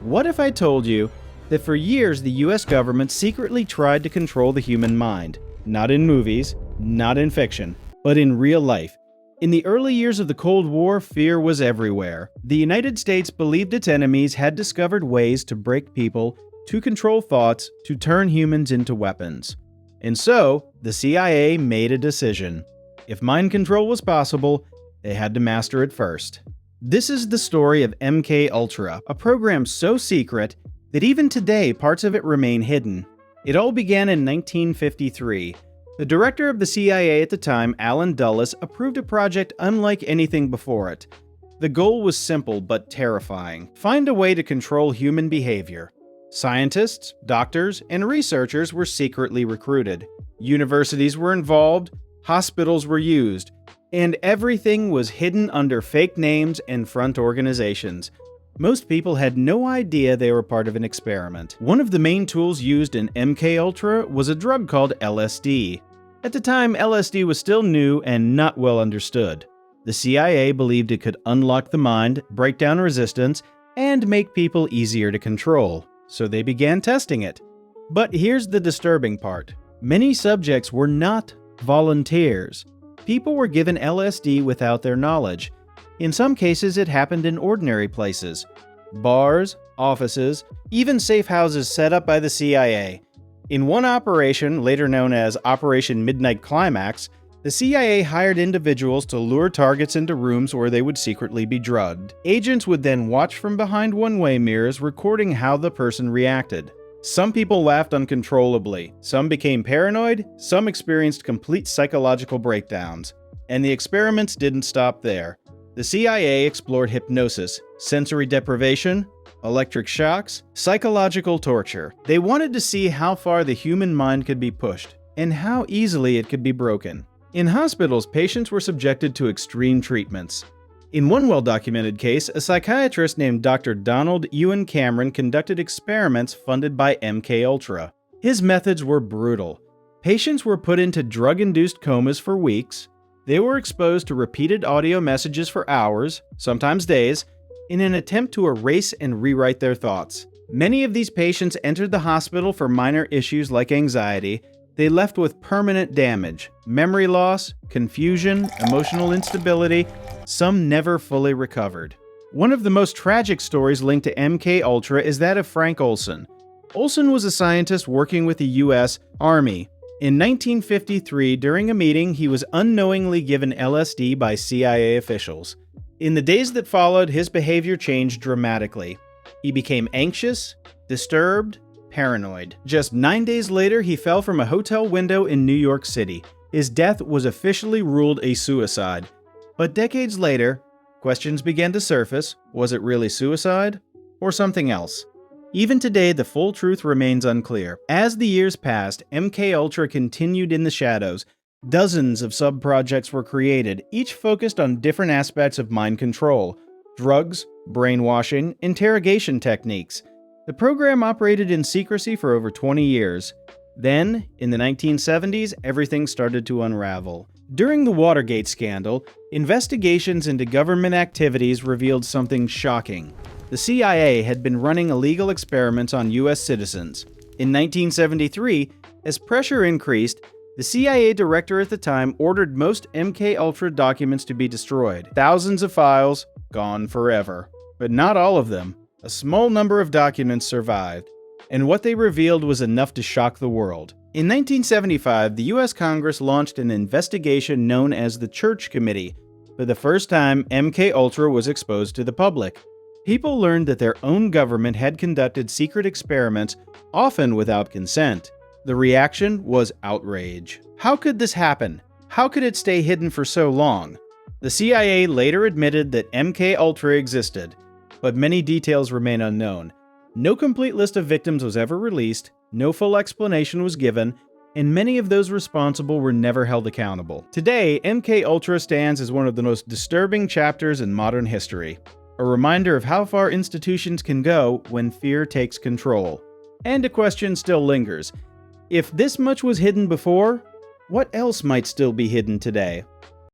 What if I told you that for years the US government secretly tried to control the human mind? Not in movies, not in fiction, but in real life. In the early years of the Cold War, fear was everywhere. The United States believed its enemies had discovered ways to break people, to control thoughts, to turn humans into weapons. And so, the CIA made a decision. If mind control was possible, they had to master it first. This is the story of MKUltra, a program so secret that even today parts of it remain hidden. It all began in 1953. The director of the CIA at the time, Allen Dulles, approved a project unlike anything before it. The goal was simple but terrifying: find a way to control human behavior. Scientists, doctors, and researchers were secretly recruited. Universities were involved, hospitals were used, and everything was hidden under fake names and front organizations. Most people had no idea they were part of an experiment. One of the main tools used in MKUltra was a drug called LSD. At the time, LSD was still new and not well understood. The CIA believed it could unlock the mind, break down resistance, and make people easier to control. So they began testing it. But here's the disturbing part. Many subjects were not volunteers. People were given LSD without their knowledge. In some cases, it happened in ordinary places: bars, offices, even safe houses set up by the CIA. In one operation, later known as Operation Midnight Climax, the CIA hired individuals to lure targets into rooms where they would secretly be drugged. Agents would then watch from behind one-way mirrors, recording how the person reacted. Some people laughed uncontrollably, some became paranoid, some experienced complete psychological breakdowns. And the experiments didn't stop there. The CIA explored hypnosis, sensory deprivation, electric shocks, psychological torture. They wanted to see how far the human mind could be pushed, and how easily it could be broken. In hospitals, patients were subjected to extreme treatments. In one well-documented case, a psychiatrist named Dr. Donald Ewan Cameron conducted experiments funded by MKUltra. His methods were brutal. Patients were put into drug-induced comas for weeks. They were exposed to repeated audio messages for hours, sometimes days, in an attempt to erase and rewrite their thoughts. Many of these patients entered the hospital for minor issues like anxiety. They left with permanent damage, memory loss, confusion, emotional instability. Some never fully recovered. One of the most tragic stories linked to MKUltra is that of Frank Olson. Olson was a scientist working with the U.S. Army. In 1953, during a meeting, he was unknowingly given LSD by CIA officials. In the days that followed, his behavior changed dramatically. He became anxious, disturbed, paranoid. Just 9 days later, he fell from a hotel window in New York City. His death was officially ruled a suicide. But decades later, questions began to surface. Was it really suicide? Or something else? Even today, the full truth remains unclear. As the years passed, MKUltra continued in the shadows. Dozens of sub-projects were created, each focused on different aspects of mind control: drugs, brainwashing, interrogation techniques. The program operated in secrecy for over 20 years. Then, in the 1970s, everything started to unravel. During the Watergate scandal, investigations into government activities revealed something shocking. The CIA had been running illegal experiments on U.S. citizens. In 1973, as pressure increased, the CIA director at the time ordered most MKUltra documents to be destroyed. Thousands of files gone forever. But not all of them. A small number of documents survived, and what they revealed was enough to shock the world. In 1975, the U.S. Congress launched an investigation known as the Church Committee. For the first time, MKUltra was exposed to the public. People learned that their own government had conducted secret experiments, often without consent. The reaction was outrage. How could this happen? How could it stay hidden for so long? The CIA later admitted that MKUltra existed, but many details remain unknown. No complete list of victims was ever released, no full explanation was given, and many of those responsible were never held accountable. Today, MKUltra stands as one of the most disturbing chapters in modern history, a reminder of how far institutions can go when fear takes control. And a question still lingers. If this much was hidden before, what else might still be hidden today?